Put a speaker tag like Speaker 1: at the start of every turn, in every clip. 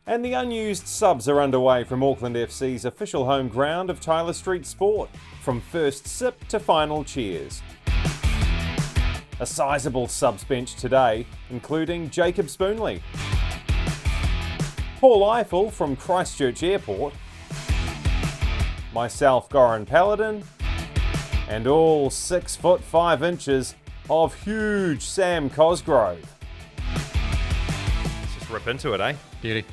Speaker 1: And the Unused Subs are underway from Auckland FC's official home ground of Tyler Street Sport, from first sip to final cheers. A sizable subs bench today, including Jacob Spoonley, Paul Ifill from Christchurch Airport, myself, Goran Paladin, and all 6 foot 5 inches of huge Sam Cosgrove.
Speaker 2: Let's just rip into it, eh?
Speaker 3: Beauty.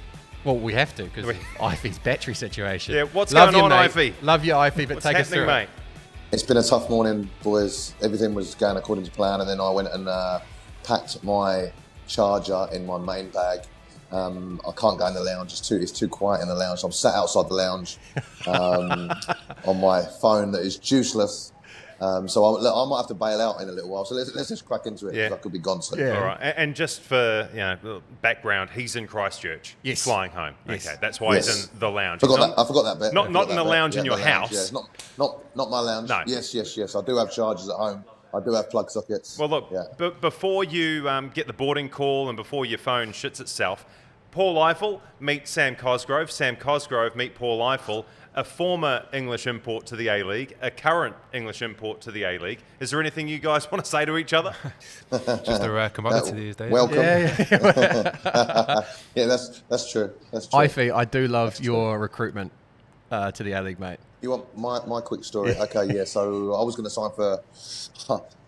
Speaker 3: Well, we have to because of Iffy's battery situation.
Speaker 2: Yeah, what's going on,
Speaker 3: mate.
Speaker 2: Iffy?
Speaker 3: Love you, Iffy, but
Speaker 2: What's
Speaker 3: take us through
Speaker 2: happening,
Speaker 3: it.
Speaker 2: mate?
Speaker 4: It's been a tough morning, boys. Everything was going according to plan, and then I went and packed my charger in my main bag. I can't go in the lounge; it's too quiet in the lounge. So I'm sat outside the lounge on my phone that is juiceless. So I might have to bail out in a little while. So let's just crack into it, because I could be gone soon.
Speaker 2: All right. And just for background, he's in Christchurch.
Speaker 3: Yes.
Speaker 2: He's flying home.
Speaker 3: Yes.
Speaker 2: Okay, that's why he's in the lounge.
Speaker 4: I forgot that bit.
Speaker 2: Not in the lounge in your house.
Speaker 4: Yeah, it's not my lounge.
Speaker 2: No.
Speaker 4: Yes. I do have chargers at home. I do have plug sockets.
Speaker 2: Well, look, but before you get the boarding call and before your phone shits itself, Paul Ifill meet Sam Cosgrove. Sam Cosgrove meet Paul Ifill. A former English import to the A-League, a current English import to the A-League. Is there anything you guys want to say to each other?
Speaker 5: Just a rare commodity these days.
Speaker 4: Welcome.
Speaker 3: Yeah.
Speaker 4: Yeah, that's true. That's true.
Speaker 3: Iffy, I do love your recruitment to the A-League, mate.
Speaker 4: You want my quick story? Okay, yeah. So I was going to sign for.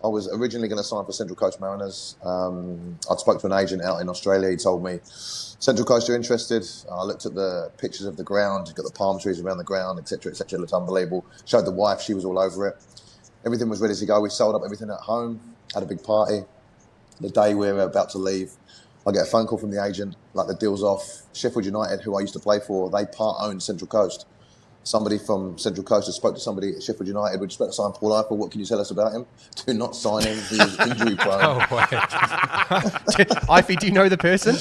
Speaker 4: I was originally going to sign for Central Coast Mariners. I'd spoke to an agent out in Australia. He told me, Central Coast, you're interested? I looked at the pictures of the ground. You've got the palm trees around the ground, etc., etc. It looked unbelievable. Showed the wife; she was all over it. Everything was ready to go. We sold up everything at home. Had a big party. The day we were about to leave, I get a phone call from the agent. Like, the deal's off. Sheffield United, who I used to play for, they part-own Central Coast. Somebody from Central Coast has spoke to somebody at Sheffield United. We're just about to sign Paul Ifill. What can you tell us about him? Do not sign him. He is injury prone.
Speaker 5: Oh, wait.
Speaker 3: Iffy, do you know the person?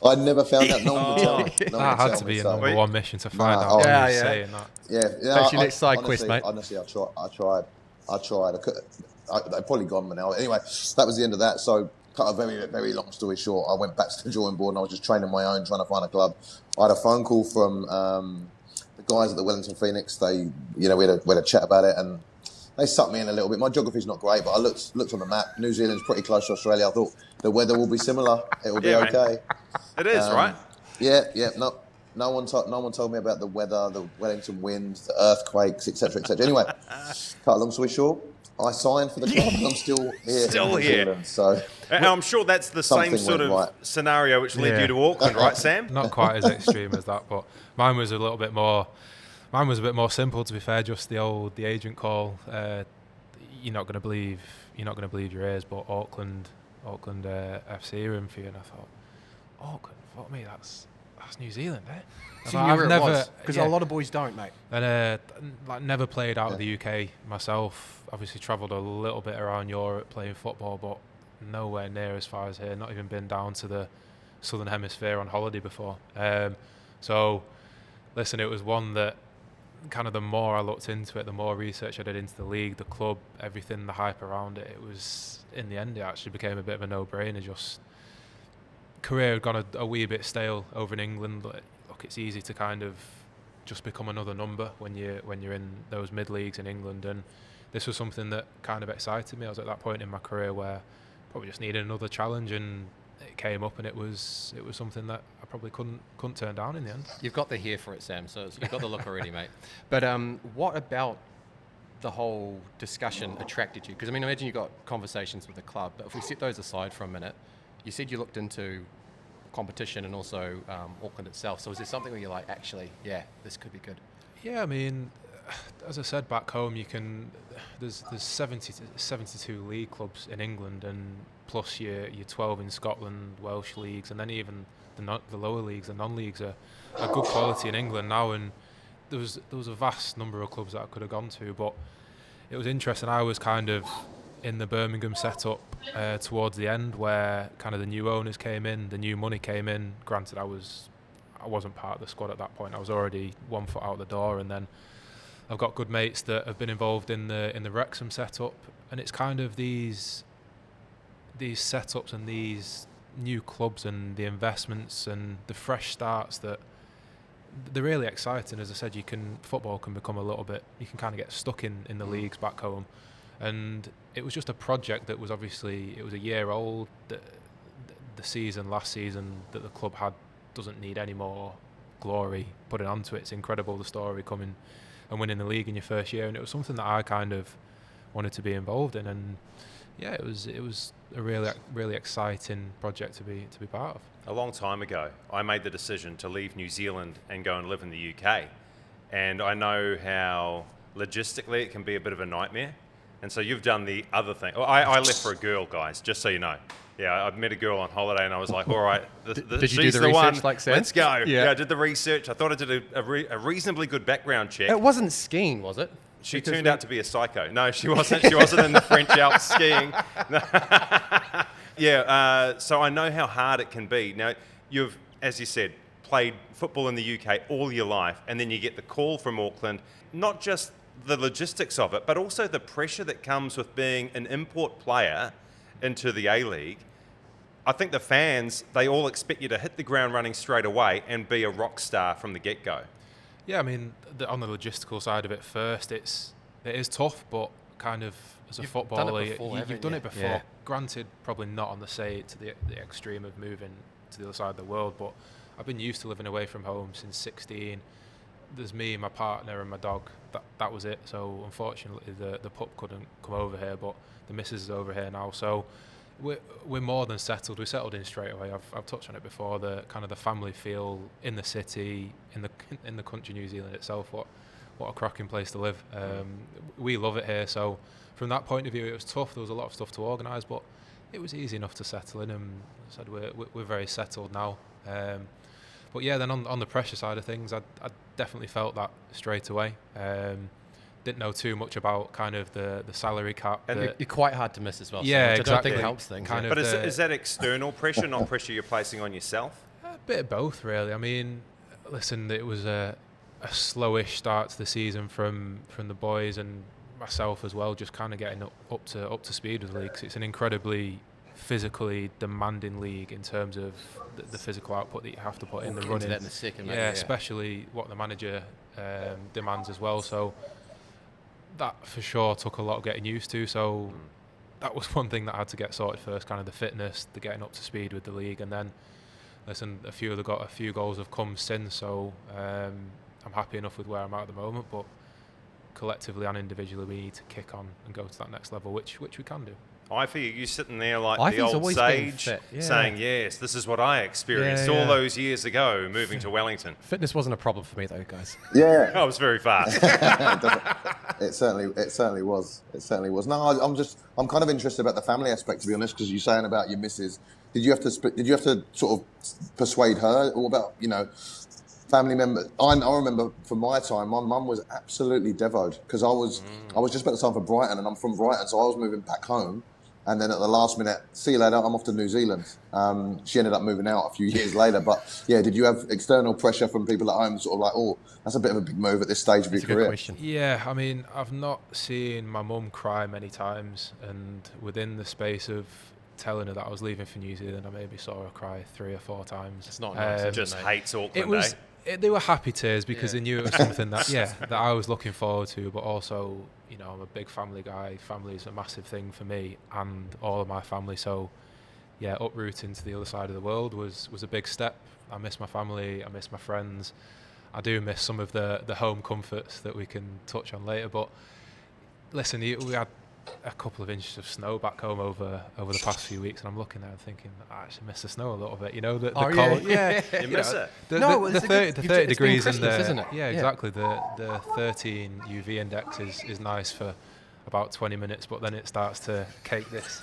Speaker 4: I never found out. No one would tell me. No one
Speaker 5: That
Speaker 4: would
Speaker 5: had
Speaker 4: tell
Speaker 5: to
Speaker 4: me,
Speaker 5: be a
Speaker 4: so-
Speaker 5: number one mission to find out
Speaker 4: oh,
Speaker 5: what
Speaker 3: yeah,
Speaker 5: he was
Speaker 3: yeah.
Speaker 5: saying that.
Speaker 4: Yeah.
Speaker 3: That's your next side quest, mate.
Speaker 4: Honestly, I tried. They're probably gone by now. Anyway, that was the end of that. So, cut a very, very long story short, I went back to the drawing board and I was just training my own, trying to find a club. I had a phone call from the guys at the Wellington Phoenix. They, we had a chat about it, and they sucked me in a little bit. My geography's not great, but I looked on the map. New Zealand's pretty close to Australia. I thought the weather will be similar. It will be okay.
Speaker 2: It is, right?
Speaker 4: Yeah. No one told me about the weather, the Wellington winds, the earthquakes, etc., etc. Anyway, cut a long story short, I signed for the club, and I'm still here.
Speaker 2: Still
Speaker 4: in New
Speaker 2: here.
Speaker 4: Zealand, so
Speaker 2: And I'm sure that's the same
Speaker 4: Something
Speaker 2: sort of
Speaker 4: went right.
Speaker 2: scenario which led you to Auckland, right, Sam?
Speaker 5: Not quite as extreme as that, but mine was a little bit more. Mine was a bit more simple, to be fair. Just the agent call. You're not going to believe your ears, but Auckland FC are in for you. And I thought, Auckland, fuck me, that's New Zealand, eh?
Speaker 3: So you knew where it was? Because a lot of boys don't, mate.
Speaker 5: And never played out of the UK myself. Obviously travelled a little bit around Europe playing football, but nowhere near as far as here. Not even been down to the Southern Hemisphere on holiday before. So, listen, it was one that kind of the more I looked into it, the more research I did into the league, the club, everything, the hype around it. It was, in the end, it actually became a bit of a no-brainer. Just career had gone a wee bit stale over in England. Look, it's easy to kind of just become another number when you're in those mid leagues in England, and this was something that kind of excited me. I was at that point in my career where I probably just needed another challenge, and it came up, and it was something that I probably couldn't turn down in the end.
Speaker 3: You've got the hair for it, Sam, so you've got the look already, mate. But what about the whole discussion attracted you? Because, I mean, imagine you got conversations with the club, but if we set those aside for a minute, you said you looked into competition and also Auckland itself. So is there something where you're like, actually, yeah, this could be good?
Speaker 5: Yeah, I mean, as I said, back home, there's 72 league clubs in England, and plus your 12 in Scotland, Welsh leagues, and then even the lower leagues, the non-leagues are good quality in England now. And there was a vast number of clubs that I could have gone to, but it was interesting. I was kind of in the Birmingham setup towards the end, where kind of the new owners came in, the new money came in. Granted, I wasn't part of the squad at that point. I was already 1 foot out the door, and then I've got good mates that have been involved in the Wrexham setup, and it's kind of these setups and these new clubs and the investments and the fresh starts that they're really exciting. As I said, football can become a little bit, you can kind of get stuck in the leagues back home. And it was just a project that was obviously, it was a year old. The last season that the club had doesn't need any more glory putting onto it. It's incredible, the story coming and winning the league in your first year. And it was something that I kind of wanted to be involved in. And yeah, it was a really exciting project to be part of.
Speaker 2: A long time ago, I made the decision to leave New Zealand and go and live in the UK. And I know how logistically it can be a bit of a nightmare. And so you've done the other thing. I left for a girl, guys, just so you know. Yeah, I met a girl on holiday and I was like, all right,
Speaker 3: did you do the research like Sam?
Speaker 2: Let's go. Yeah, I did the research. I thought I did a reasonably good background check.
Speaker 3: It wasn't skiing, was it?
Speaker 2: She turned out to be a psycho. No, she wasn't. She wasn't in the French Alps skiing. Yeah, so I know how hard it can be. Now, you've, as you said, played football in the UK all your life, and then you get the call from Auckland, not just the logistics of it, but also the pressure that comes with being an import player into the A-League. I think the fans, they all expect you to hit the ground running straight away and be a rock star from the get-go.
Speaker 5: Yeah, I mean, on the logistical side of it first, it is tough, but kind of as a footballer, you've done it before. Yeah. Granted, probably not on to the extreme of moving to the other side of the world, but I've been used to living away from home since 16. There's me, my partner, and my dog. That was it. So unfortunately, the pup couldn't come over here, but the missus is over here now. So we're more than settled. We settled in straight away. I've touched on it before. The kind of the family feel in the city, in the country, New Zealand itself. What a cracking place to live. We love it here. So from that point of view, it was tough. There was a lot of stuff to organise, but it was easy enough to settle in. And I said we're very settled now. But yeah, then on the pressure side of things, I definitely felt that straight away. Didn't know too much about kind of the salary cap.
Speaker 3: And you're quite hard to miss as well.
Speaker 5: Yeah,
Speaker 3: so
Speaker 5: exactly.
Speaker 3: I don't think it helps things.
Speaker 2: But is that external pressure, not pressure you're placing on yourself?
Speaker 5: A bit of both, really. I mean, listen, it was a slowish start to the season from the boys and myself as well, just kind of getting up to speed with the league. 'Cause it's an incredibly physically demanding league in terms of the physical output that you have to put in the running.
Speaker 3: That in a second,
Speaker 5: yeah, especially what the manager demands as well. So that for sure took a lot of getting used to. So that was one thing that I had to get sorted first, kind of the fitness, the getting up to speed with the league, and then listen, a few goals have come since. So I'm happy enough with where I'm at the moment, but collectively and individually we need to kick on and go to that next level, which we can do.
Speaker 2: Iffy, you sitting there like
Speaker 3: Iffy's
Speaker 2: the old sage saying, yes, this is what I experienced all those years ago moving to Wellington.
Speaker 3: Fitness wasn't a problem for me though, guys.
Speaker 4: Yeah.
Speaker 2: I was very fast.
Speaker 4: It certainly was. It certainly was. No, I'm kind of interested about the family aspect, to be honest, because you're saying about your missus. Did you have to sort of persuade her, or about, family members? I remember from my time, my mum was absolutely devoed, because I was just about to sign for Brighton, and I'm from Brighton, so I was moving back home. And then at the last minute, see you later, I'm off to New Zealand. She ended up moving out a few years later. But yeah, did you have external pressure from people at home, sort of like, oh, that's a bit of a big move at this stage of your career?
Speaker 3: Good question.
Speaker 5: Yeah, I mean, I've not seen my mum cry many times. And within the space of telling her that I was leaving for New Zealand, I maybe saw her cry 3 or 4 times.
Speaker 2: It's not nice. Just hates Auckland,
Speaker 5: it was, they were happy tears because they knew it was something that I was looking forward to, but also, I'm a big family guy. Family is a massive thing for me and all of my family. So, yeah, uprooting to the other side of the world was a big step. I miss my family. I miss my friends. I do miss some of the home comforts that we can touch on later. But listen, we had a couple of inches of snow back home over the past few weeks, and I'm looking there and thinking, I actually miss the snow a little bit. The cold.
Speaker 2: Yeah. You miss it.
Speaker 5: The 30 degrees in there,
Speaker 3: isn't it?
Speaker 5: Yeah, exactly. The 13 UV index is nice for about 20 minutes, but then it starts to cake this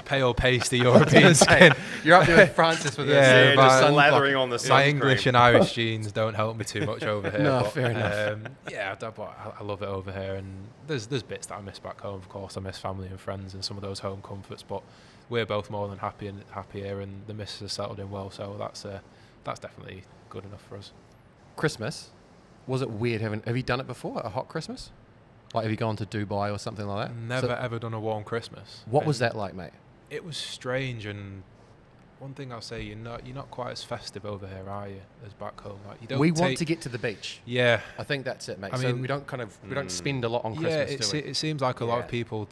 Speaker 5: pale pasty European skin.
Speaker 3: You're up there with Francis with
Speaker 2: just lathering on the sunscreen.
Speaker 5: My English and Irish genes don't help me too much over here.
Speaker 3: No, fair enough.
Speaker 5: I love it over here, and there's bits that I miss back home. Of course, I miss family and friends and some of those home comforts, but we're both more than happy here, and the missus has settled in well, so that's definitely good enough for us.
Speaker 3: Christmas, was it weird have you done it before, a hot Christmas? Like, have you gone to Dubai or something like that?
Speaker 5: Never ever done a warm Christmas.
Speaker 3: What was that like, mate?
Speaker 5: It was strange, and one thing I'll say, you're not quite as festive over here, are you, as back home? Like, you don't
Speaker 3: we want to get to the beach.
Speaker 5: Yeah,
Speaker 3: I think that's it, mate.
Speaker 5: I
Speaker 3: so
Speaker 5: mean,
Speaker 3: we don't spend a lot on Christmas.
Speaker 5: It seems like a lot of people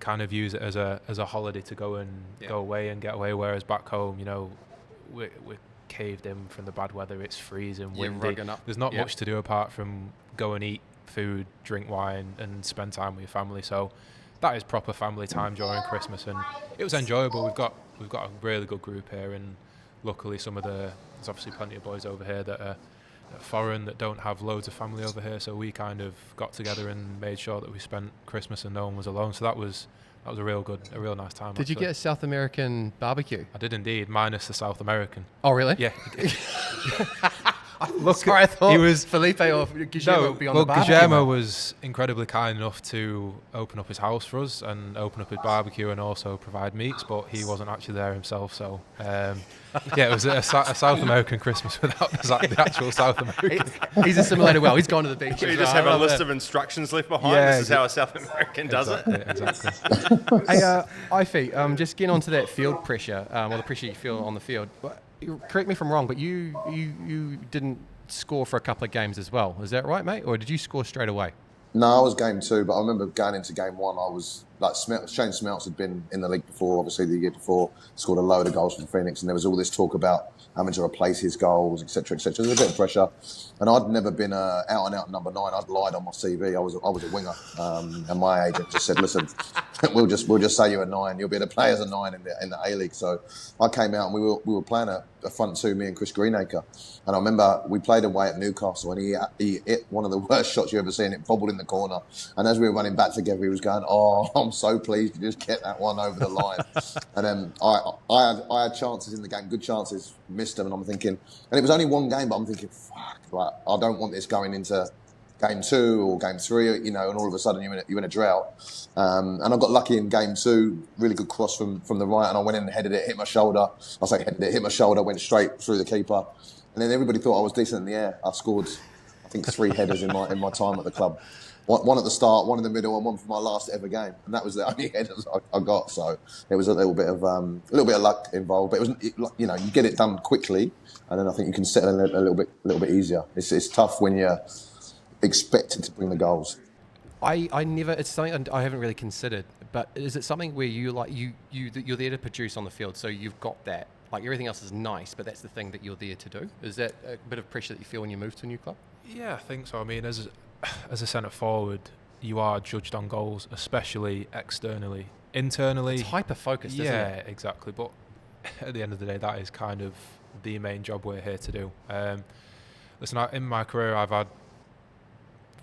Speaker 5: kind of use it as a holiday to go away and get away. Whereas back home, we're caved in from the bad weather. It's freezing, windy. There's not much to do apart from go and eat food, drink wine, and spend time with your family. So that is proper family time during Christmas, and it was enjoyable. We've got a really good group here, and luckily there's obviously plenty of boys over here that are foreign that don't have loads of family over here. So we kind of got together and made sure that we spent Christmas and no one was alone. So that was a real nice time.
Speaker 3: Did you get a South American barbecue?
Speaker 5: I did indeed, minus the South American.
Speaker 3: Oh, really?
Speaker 5: Yeah.
Speaker 3: Sorry, I thought he was Felipe or Guillermo would be on the barbecue.
Speaker 5: Guillermo was incredibly kind enough to open up his house for us and open up his barbecue and also provide meats, but he wasn't actually there himself. So, it was a South American Christmas without the actual South American.
Speaker 3: He's assimilated well. He's gone to the beach.
Speaker 2: So you just have a list of instructions left behind. This is how a South American does it.
Speaker 5: Exactly.
Speaker 3: Hey, Iffy, just getting onto that field pressure, or the pressure you feel on the field. Correct me if I'm wrong, but you didn't score for a couple of games as well. Is that right, mate? Or did you score straight away?
Speaker 4: No, I was game 2, but I remember going into game 1, I was like, Shane Smelts had been in the league before, obviously the year before, scored a load of goals for Phoenix, and there was all this talk about having to replace his goals, etc., etc. There was a bit of pressure, and I'd never been out and out number 9. I'd lied on my CV. I was a winger, and my agent just said, "Listen, we'll just say you're a 9. You'll be able to play as a 9 in the A League." So I came out and we were playing a front 2, me and Chris Greenacre, and I remember we played away at Newcastle, and he hit one of the worst shots you ever seen. It bobbled in the corner, and as we were running back together, he was going, "Oh, I'm so pleased you just get that one over the line." And then I had chances in the game, good chances, missed them, and I'm thinking, and it was only one game, but I'm thinking, fuck, like, I don't want this going into game 2 or game 3, and all of a sudden you're in a drought. And I got lucky in game 2, really good cross from the right, and I went in and headed it, hit my shoulder. Hit my shoulder, went straight through the keeper, and then everybody thought I was decent in the air. I scored, I think, 3 headers in my time at the club. One at the start, one in the middle, and one for my last ever game, and that was the only headers I got. So there was a little bit of luck involved, but you get it done quickly, and then I think you can settle in a little bit easier. It's tough when you're expected to bring the goals.
Speaker 3: It's something I haven't really considered, but is it something where you're there to produce on the field, so you've got that, like everything else is nice, but that's the thing that you're there to do? Is that a bit of pressure that you feel when you move to a new club?
Speaker 5: Yeah, I think so. I mean, as a centre forward, you are judged on goals, especially externally. Internally,
Speaker 3: it's hyper focused, isn't it?
Speaker 5: Yeah, exactly. But at the end of the day, that is kind of the main job we're here to do. Listen, in my career, I've had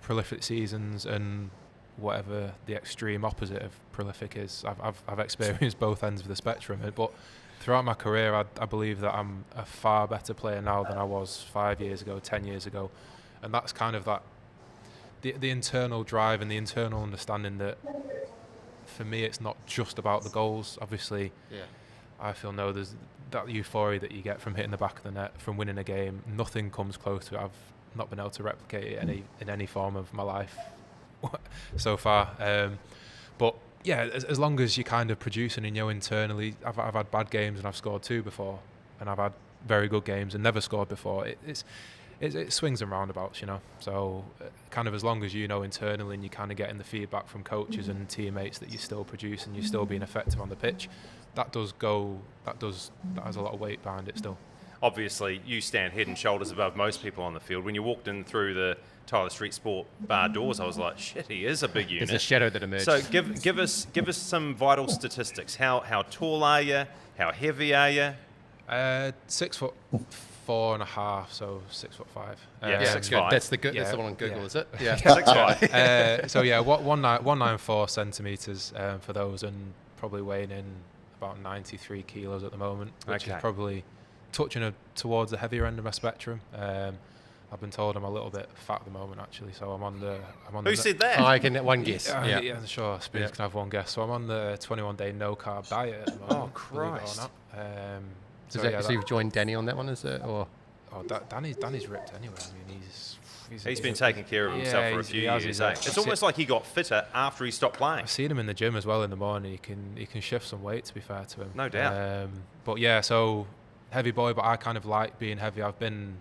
Speaker 5: prolific seasons and whatever the extreme opposite of prolific is. I've experienced both ends of the spectrum, but throughout my career, I believe that I'm a far better player now than I was 5 years ago, 10 years ago, and that's kind of the internal drive and the internal understanding that for me it's not just about the goals. Obviously, I feel there's that euphoria that you get from hitting the back of the net, from winning a game. Nothing comes close to it. I've not been able to replicate it in any form of my life so far. But yeah, as long as you're kind of producing and internally, I've had bad games and I've scored 2 before, and I've had very good games and never scored before. It swings and roundabouts, So kind of as long as internally and you're kind of getting the feedback from coaches and teammates that you're still producing, you're still being effective on the pitch, that has a lot of weight behind it still.
Speaker 2: Obviously, you stand head and shoulders above most people on the field. When you walked in through the Tyler Street Sport bar doors, I was like, shit, he is a big unit.
Speaker 3: There's a shadow that emerged.
Speaker 2: So give us some vital statistics. How tall are you? How heavy are you?
Speaker 5: 6'4.5", so 6'5".
Speaker 2: Yeah, 6'5".
Speaker 3: Good. That's the good. That's the one on Google, is it? Yeah.
Speaker 2: 6'5".
Speaker 5: So yeah, 194 centimeters for those, and probably weighing in about 93 kilos at the moment, which is probably touching towards the heavier end of my spectrum. I've been told I'm a little bit fat at the moment, actually, so I'm on the.
Speaker 2: Who said that?
Speaker 3: I can get one guess.
Speaker 5: Yeah, sure. Spears can have one guess. So I'm on the 21-day no-carb diet at the moment.
Speaker 2: Oh, Christ!
Speaker 5: So
Speaker 3: you've joined Danny on that one, is it? Or
Speaker 5: Oh, Danny's ripped anyway. I mean,
Speaker 2: he's been taking care of himself for a few years. It's almost like he got fitter after he stopped playing.
Speaker 5: I've seen him in the gym as well in the morning. He can shift some weight, to be fair to him.
Speaker 2: No doubt.
Speaker 5: But yeah, so heavy boy, but I kind of like being heavy. I've been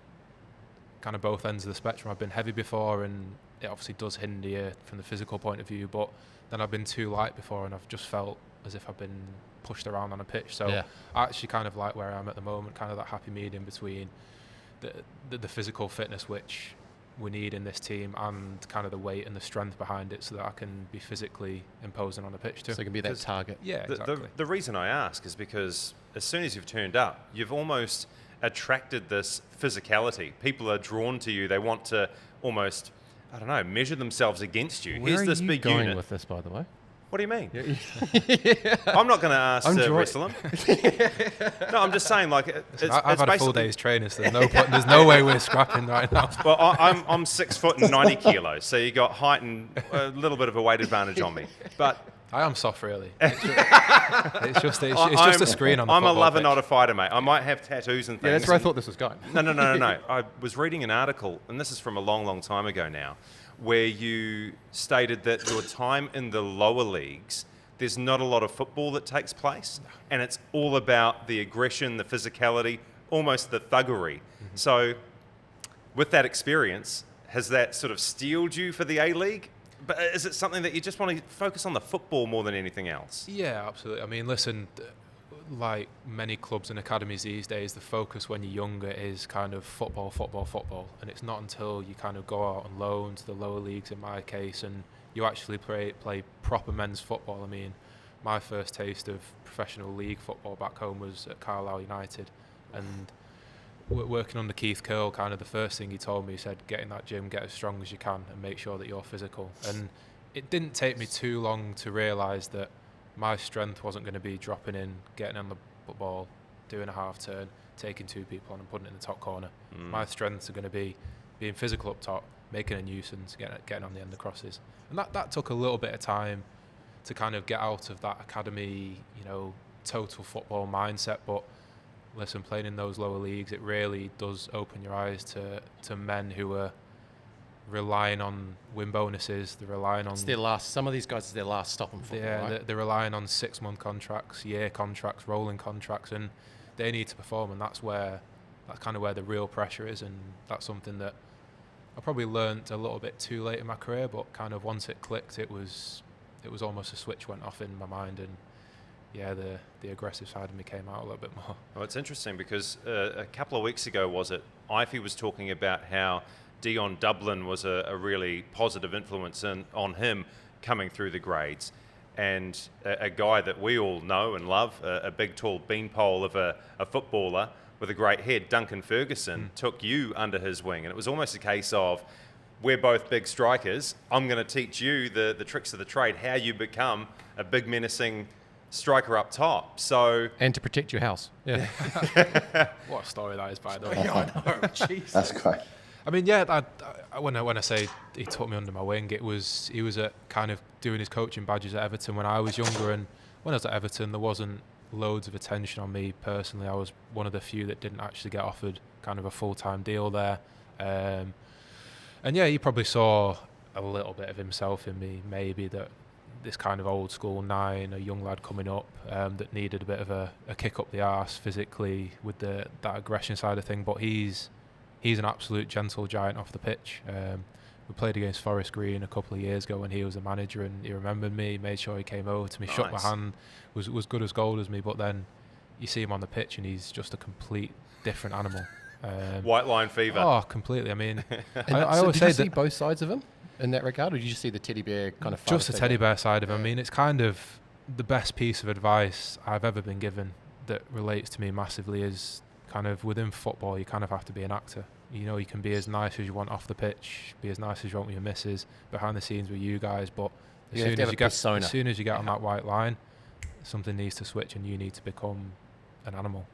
Speaker 5: kind of both ends of the spectrum. I've been heavy before, and it obviously does hinder you from the physical point of view, but then I've been too light before, and I've just felt as if I've been pushed around on a pitch. So I actually kind of like where I am at the moment, kind of that happy medium between the physical fitness which we need in this team and kind of the weight and the strength behind it, so that I can be physically imposing on the pitch too.
Speaker 3: So it can be that target.
Speaker 5: Yeah, exactly.
Speaker 2: The reason I ask is because as soon as you've turned up, you've almost attracted this physicality. People are drawn to you. They want to almost, I don't know, measure themselves against you.
Speaker 3: Where
Speaker 2: Here's this
Speaker 3: are you
Speaker 2: big
Speaker 3: going
Speaker 2: unit.
Speaker 3: with this, by the way?
Speaker 2: What do you mean? I'm not going to ask to wrestle him. No, I'm just saying, like,
Speaker 5: I've had a full day's training, so there's no way we're scrapping right now.
Speaker 2: Well, I'm 6 foot and 90 kilos, so you got height and a little bit of a weight advantage on me. But
Speaker 5: I am soft, really. It's just a screen on the
Speaker 2: I'm a lover,
Speaker 5: pitch.
Speaker 2: not a fighter, mate. I might have tattoos and things.
Speaker 3: Yeah, that's where I thought this was going.
Speaker 2: No. I was reading an article, and this is from a long, long time ago now, where you stated that your time in the lower leagues, there's not a lot of football that takes place, and it's all about the aggression, the physicality, almost the thuggery. Mm-hmm. So with that experience, has that sort of steeled you for the A-League? But is it something that you just want to focus on the football more than anything else?
Speaker 5: Yeah, absolutely. I mean, listen, like many clubs and academies these days, the focus when you're younger is kind of football. And it's not until you kind of go out on loan to the lower leagues, in my case, and you actually play proper men's football. I mean, my first taste of professional league football back home was at Carlisle United. And working under Keith Curl, kind of the first thing he told me, he said, get in that gym, get as strong as you can and make sure that you're physical. And it didn't take me too long to realise that my strength wasn't going to be dropping in, getting on the ball, doing a half turn, taking two people on and putting it in the top corner. My strengths are going to be being physical up top, making a nuisance, getting on the end of crosses. And that took a little bit of time to kind of get out of that academy, total football mindset. But listen, playing in those lower leagues, it really does open your eyes to men who are relying on win bonuses. They're relying on
Speaker 3: some of these guys is their last stop in football. Yeah,
Speaker 5: right? They're relying on 6-month contracts, year contracts, rolling contracts, and they need to perform. And that's kind of where the real pressure is. And that's something that I probably learnt a little bit too late in my career, but kind of once it clicked, it was almost a switch went off in my mind, and yeah, the aggressive side of me came out a little bit more.
Speaker 2: Well, it's interesting because a couple of weeks ago, Iffy was talking about how Dion Dublin was a really positive influence on him coming through the grades. And a guy that we all know and love, a big, tall beanpole of a footballer with a great head, Duncan Ferguson, took you under his wing. And it was almost a case of, we're both big strikers. I'm going to teach you the tricks of the trade, how you become a big, menacing striker up top.
Speaker 3: And to protect your house. Yeah.
Speaker 5: What a story that is, by the way.
Speaker 3: I know. Jeez.
Speaker 4: That's great.
Speaker 5: I mean, yeah. When I say he took me under my wing, he was at kind of doing his coaching badges at Everton when I was younger, and when I was at Everton, there wasn't loads of attention on me personally. I was one of the few that didn't actually get offered kind of a full-time deal there, and yeah, he probably saw a little bit of himself in me, maybe that. This kind of old school 9, a young lad coming up that needed a bit of a kick up the arse physically with that aggression side of thing. But he's an absolute gentle giant off the pitch. We played against Forest Green a couple of years ago when he was a manager, and he remembered me, made sure he came over to me, shook my hand, was good as gold as me. But then you see him on the pitch and he's just a complete different animal.
Speaker 2: White line fever.
Speaker 5: Oh, completely. I mean, I always
Speaker 3: say
Speaker 5: that.
Speaker 3: Did you see both sides of him in that regard, or did you just see the teddy bear kind of?
Speaker 5: Just the teddy bear side of him. I mean, it's kind of the best piece of advice I've ever been given that relates to me massively is kind of within football, you kind of have to be an actor. You can be as nice as you want off the pitch, be as nice as you want with your missus, behind the scenes with you guys, but as soon as you get on that white line, something needs to switch and you need to become an animal,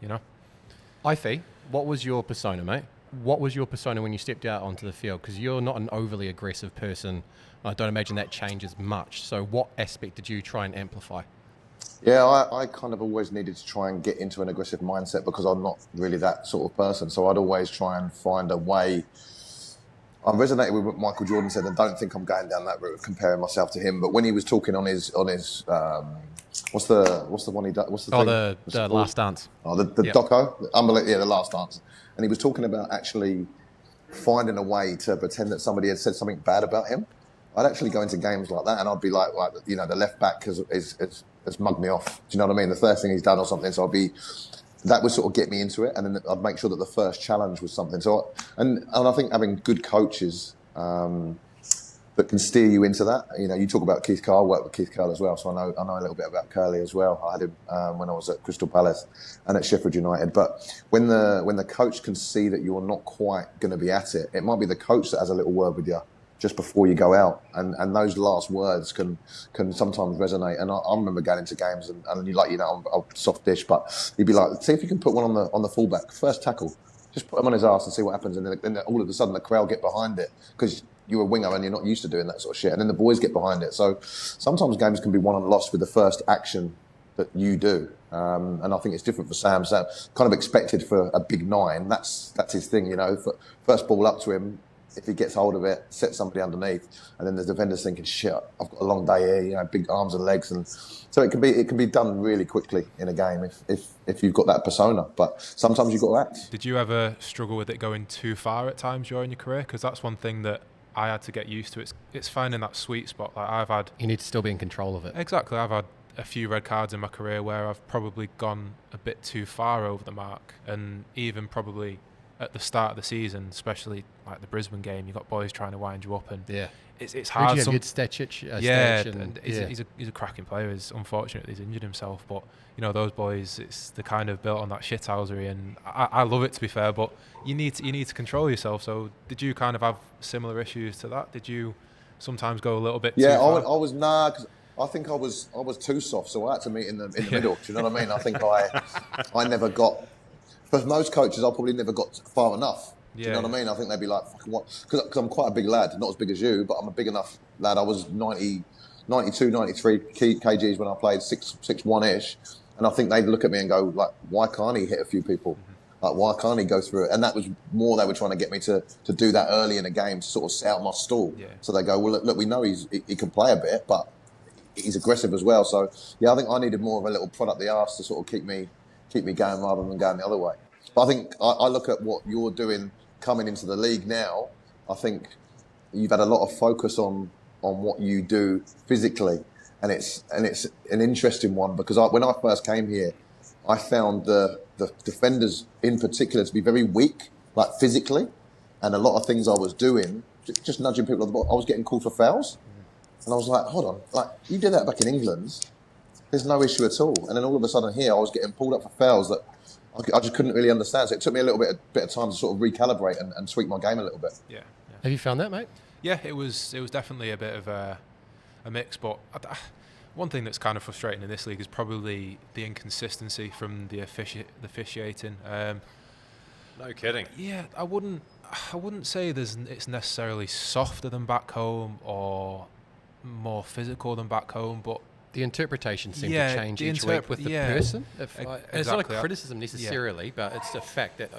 Speaker 3: Iffy, what was your persona, mate? What was your persona when you stepped out onto the field? Because you're not an overly aggressive person. I don't imagine that changes much. So what aspect did you try and amplify?
Speaker 4: Yeah, I kind of always needed to try and get into an aggressive mindset because I'm not really that sort of person. So I'd always try and find a way. I resonated with what Michael Jordan said, and don't think I'm going down that route of comparing myself to him. But when he was talking on his what's the one he does? What's the thing?
Speaker 3: The Last Dance.
Speaker 4: Oh, the doco, unbelievable. Yeah, the Last Dance. And he was talking about actually finding a way to pretend that somebody had said something bad about him. I'd actually go into games like that, and I'd be like the left back has mugged me off. Do you know what I mean? The first thing he's done or something. So that would sort of get me into it, and then I'd make sure that the first challenge was something. So, and I think having good coaches that can steer you into that. You talk about Keith Carl. I worked with Keith Carl as well, so I know a little bit about Curly as well. I had him when I was at Crystal Palace and at Sheffield United. But when the coach can see that you're not quite going to be at it, it might be the coach that has a little word with you just before you go out, and those last words can sometimes resonate. And I remember going into games and I'm soft dish, but he'd be like, see if you can put one on the fullback, first tackle, just put him on his arse and see what happens. And then all of a sudden the crowd get behind it because you're a winger and you're not used to doing that sort of shit. And then the boys get behind it. So sometimes games can be won and lost with the first action that you do. And I think it's different for Sam. Sam kind of expected for a big 9. That's his thing, First ball up to him. If he gets hold of it, set somebody underneath, and then the defender's thinking, "Shit, I've got a long day here." Big arms and legs, and so it can be done really quickly in a game if you've got that persona. But sometimes you've got to act.
Speaker 5: Did you ever struggle with it going too far at times during your career? Because that's one thing that I had to get used to. It's finding that sweet spot. Like
Speaker 3: you need to still be in control of it.
Speaker 5: Exactly. I've had a few red cards in my career where I've probably gone a bit too far over the mark, and even probably at the start of the season, especially like the Brisbane game, you got boys trying to wind you up, and it's hard.
Speaker 3: Did you have Stachich?
Speaker 5: And he's a cracking player. He's unfortunately he's injured himself, but those boys, they're kind of built on that shithousery, and I love it, to be fair. But you need to control yourself. So did you kind of have similar issues to that? Did you sometimes go a little bit?
Speaker 4: Yeah,
Speaker 5: too far?
Speaker 4: I was because I think I was too soft, so I had to meet in the middle. Do you know what I mean? I think I never got. For most coaches, I probably never got far enough. Do you know what I mean? I think they'd be like, fucking what? Because I'm quite a big lad, not as big as you, but I'm a big enough lad. I was 92, 93 kgs when I played 6'1"-ish. And I think they'd look at me and go, like, why can't he hit a few people? Like, why can't he go through it? And that was more they were trying to get me to do that early in the game to sort of set out my stall. Yeah. So they go, well, look, we know he can play a bit, but he's aggressive as well. So, yeah, I think I needed more of a little prod up the arse to sort of keep me going rather than going the other way. But I think I look at what you're doing coming into the league now. I think you've had a lot of focus on what you do physically, and it's an interesting one because when I first came here, I found the defenders in particular to be very weak, like physically, and a lot of things I was doing, just nudging people on the ball. I was getting called for fouls, and I was like, hold on, like you did that back in England. There's no issue at all. And then all of a sudden here, I was getting pulled up for fouls that I just couldn't really understand. So it took me a little bit of time to sort of recalibrate and tweak my game a little bit.
Speaker 5: Yeah.
Speaker 3: Have you found that, mate?
Speaker 5: Yeah, it was definitely a bit of a mix. But one thing that's kind of frustrating in this league is probably the inconsistency from the officiating.
Speaker 2: No kidding.
Speaker 5: Yeah, I wouldn't say it's necessarily softer than back home or more physical than back home, but
Speaker 3: the interpretation seems to change each week with the person. It's not a criticism necessarily, but it's a fact that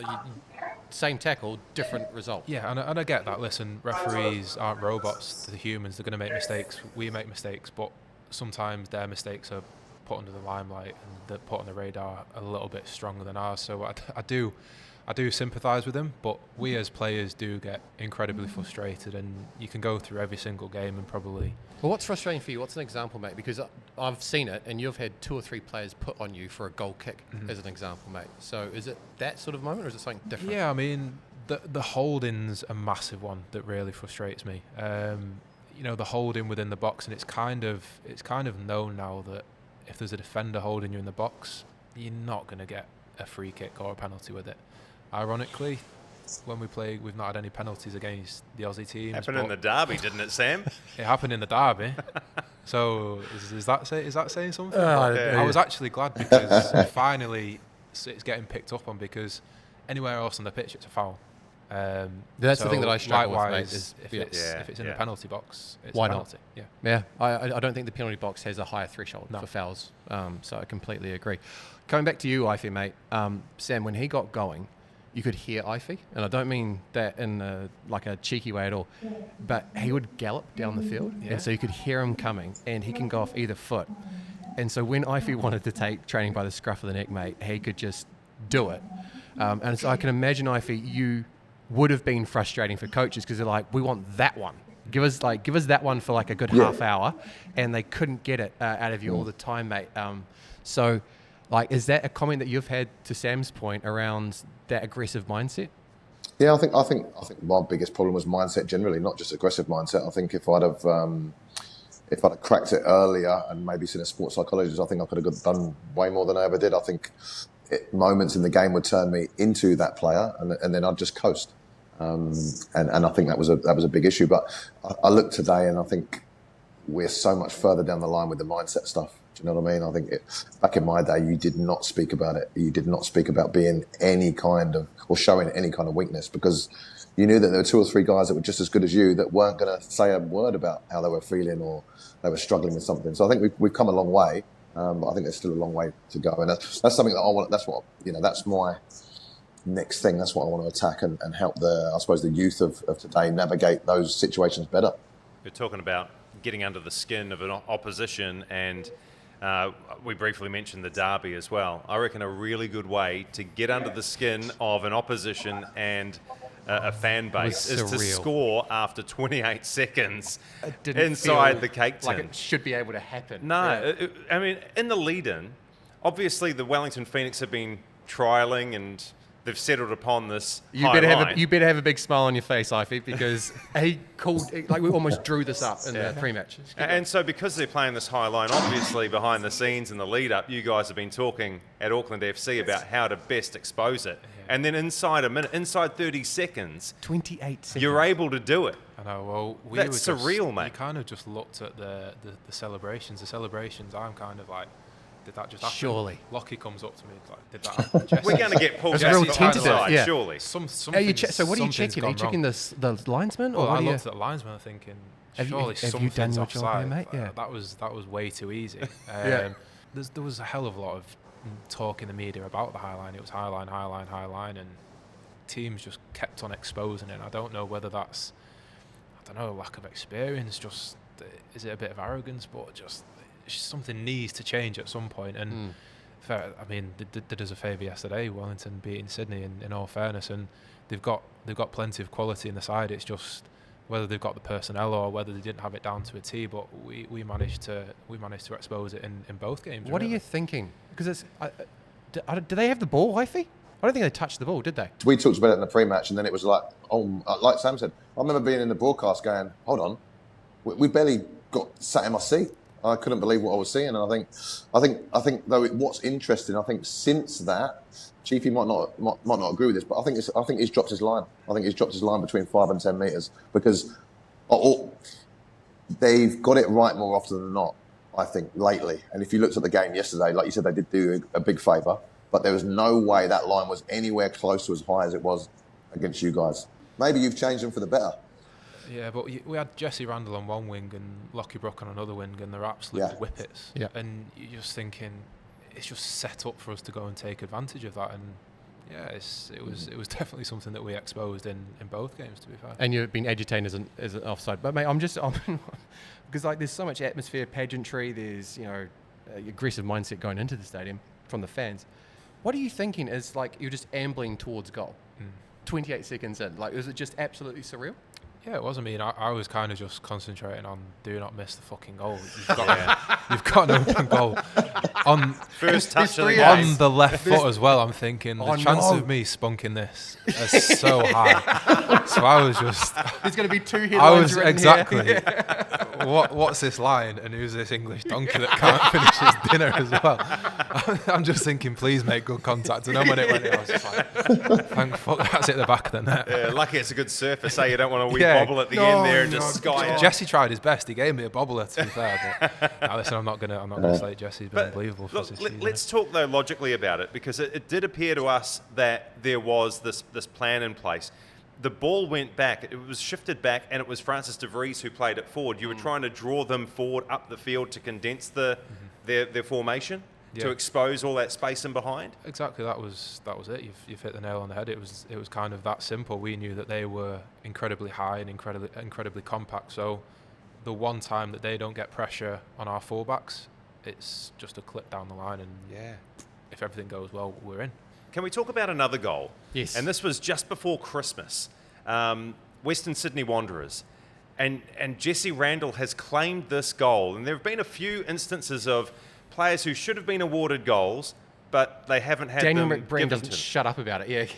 Speaker 3: same tackle, different result.
Speaker 5: Yeah, and I get that. Listen, referees aren't robots. They're humans. They're going to make mistakes. We make mistakes, but sometimes their mistakes are put under the limelight and they're put on the radar a little bit stronger than ours. So I do sympathise with them, but we as players do get incredibly frustrated, and you can go through every single game and probably...
Speaker 3: Well, what's frustrating for you? What's an example, mate? Because I've seen it, and you've had 2 or 3 players put on you for a goal kick, as an example, mate. So is it that sort of moment, or is it something different?
Speaker 5: Yeah, I mean, the holding's a massive one that really frustrates me. The holding within the box, and it's kind of known now that if there's a defender holding you in the box, you're not going to get a free kick or a penalty with it. Ironically, when we play, we've not had any penalties against the Aussie teams.
Speaker 2: Happened in the derby, didn't it, Sam?
Speaker 5: It happened in the derby. So is that saying something? I was actually glad because finally it's getting picked up on, because anywhere else on the pitch it's a foul.
Speaker 3: That's the thing that I struggle with, mate,
Speaker 5: likewise,
Speaker 3: is
Speaker 5: if it's in the penalty box, it's
Speaker 3: Why
Speaker 5: a
Speaker 3: not?
Speaker 5: penalty. Yeah.
Speaker 3: Yeah, I don't think the penalty box has a higher threshold for fouls, so I completely agree. Coming back to you, Iffy, mate, Sam, when he got going, you could hear Iffy, and I don't mean that in like a cheeky way at all, but he would gallop down the field, and so you could hear him coming, and he can go off either foot. And so when Iffy wanted to take training by the scruff of the neck, mate, he could just do it. And so I can imagine, Iffy, you would have been frustrating for coaches because they're like, we want that one. Give us that one for like a good half hour, and they couldn't get it out of you all the time, mate. So, like, is that a comment that you've had to Sam's point around that aggressive mindset?
Speaker 4: Yeah, I think my biggest problem was mindset generally, not just aggressive mindset. I think if I'd have cracked it earlier and maybe seen a sports psychologist, I think I could have done way more than I ever did. I think moments in the game would turn me into that player, and then I'd just coast. And I think that was a big issue. But I look today and I think we're so much further down the line with the mindset stuff. Do you know what I mean? I think back in my day, you did not speak about it. You did not speak about being any kind of, or showing any kind of weakness, because you knew that there were 2 or 3 guys that were just as good as you that weren't going to say a word about how they were feeling or they were struggling with something. So I think we've come a long way. But I think there's still a long way to go. And that's something that I want. That's my next thing. That's what I want to attack and help the youth of today navigate those situations better.
Speaker 2: You're talking about getting under the skin of an opposition, and we briefly mentioned the derby as well. I reckon a really good way to get under the skin of an opposition and a fan base is to score after 28 seconds inside the cake tin.
Speaker 3: Like it should be able to happen.
Speaker 2: No, I mean, in the lead-in, obviously the Wellington Phoenix have been trialling and they've settled upon this
Speaker 3: You
Speaker 2: high
Speaker 3: better
Speaker 2: line.
Speaker 3: you better have a big smile on your face, Iffy, because he called, like we almost drew this up in the pre-match.
Speaker 2: And so because they're playing this high line, obviously behind the scenes in the lead-up, you guys have been talking at Auckland FC about how to best expose it. And then inside a minute, inside 30 seconds,
Speaker 3: 28 seconds,
Speaker 2: you're able to do it.
Speaker 5: I know. Well,
Speaker 2: That's surreal, mate.
Speaker 5: You kind of just looked at the celebrations. The celebrations, I'm kind of like, did that just happen?
Speaker 3: Surely.
Speaker 5: Lockie comes up to me like, did that happen? Jesse,
Speaker 2: We're going to get Paul
Speaker 3: It's real
Speaker 2: Jesse
Speaker 3: tentative,
Speaker 2: outside,
Speaker 3: yeah.
Speaker 2: surely.
Speaker 3: so what are you checking? Are you checking the linesman?
Speaker 5: Well,
Speaker 3: Or
Speaker 5: I
Speaker 3: what
Speaker 5: looked at the linesman thinking,
Speaker 3: Have you
Speaker 5: surely
Speaker 3: done
Speaker 5: something's
Speaker 3: your job
Speaker 5: offside.
Speaker 3: here, mate? Yeah.
Speaker 5: That was way too easy.
Speaker 3: Yeah.
Speaker 5: There was a hell of a lot of talk in the media about the high line. It was high line, and teams just kept on exposing it. And I don't know whether that's, lack of experience, just is it a bit of arrogance, but just something needs to change at some point. And fair, I mean, they did us a favour yesterday, Wellington beating Sydney, in all fairness, and they've got plenty of quality in the side. It's just whether they've got the personnel or whether they didn't have it down to a T. But we managed to expose it in both games.
Speaker 3: What are you thinking? Because it's do they have the ball, Iffy? I don't think they touched the ball, did they?
Speaker 4: We talked about it in the pre-match, and then it was like, like Sam said, I remember being in the broadcast going, hold on, we barely got sat in my seat. I couldn't believe what I was seeing, and I think though what's interesting, I think since that, Chiefy might not agree with this, but I think he's dropped his line. I think he's dropped his line between 5 and 10 metres because they've got it right more often than not, I think, lately. And if you looked at the game yesterday, like you said, they did do a big favour, but there was no way that line was anywhere close to as high as it was against you guys. Maybe you've changed them for the better.
Speaker 5: Yeah, but we had Jesse Randall on one wing and Lockie Brook on another wing, and they're absolute whippets. Yeah. And you're just thinking, it's just set up for us to go and take advantage of that. And yeah, it was definitely something that we exposed in both games, to be fair.
Speaker 3: And you've been agitating as an offside, but mate, I'm because like there's so much atmosphere, pageantry. There's aggressive mindset going into the stadium from the fans. What are you thinking? Is like you're just ambling towards goal, 28 seconds in. Like, is it just absolutely surreal?
Speaker 5: Yeah, it was. I mean, I was kind of just concentrating on do not miss the fucking goal. You've got an open goal on
Speaker 2: first touch of the game.
Speaker 5: On the left foot as well. I'm thinking the chance of me spunking this is so high. So I was just.
Speaker 3: There's going to be 2 headlines written
Speaker 5: exactly.
Speaker 3: here.
Speaker 5: What's this line? And who's this English donkey that can't finish his dinner as well? I'm just thinking, please make good contact. And then when it went in, I was just like, thank fuck, that's at the back of the net.
Speaker 2: Yeah, lucky it's a good surface. You don't want to bobble at the end there and just sky it.
Speaker 5: Jesse tried his best. He gave me a bobbler, to be fair. But now listen, I'm not gonna say Jesse's been unbelievable for this season.
Speaker 2: Let's talk though logically about it, because it did appear to us that there was this plan in place. the ball went back. It was shifted back, and it was Francis De Vries who played it forward. You were trying to draw them forward up the field to condense their formation, to expose all that space in behind.
Speaker 5: Exactly, that was it. You've hit the nail on the head. It was kind of that simple. We knew that they were incredibly high and incredibly compact. So the one time that they don't get pressure on our fullbacks, it's just a clip down the line, and if everything goes well, we're in.
Speaker 2: Can we talk about another goal?
Speaker 3: Yes.
Speaker 2: And this was just before Christmas. Western Sydney Wanderers. And Jesse Randall has claimed this goal. And there have been a few instances of players who should have been awarded goals, but they haven't had
Speaker 3: Daniel
Speaker 2: them
Speaker 3: McBreen
Speaker 2: given
Speaker 3: doesn't
Speaker 2: to them.
Speaker 3: shut up about it,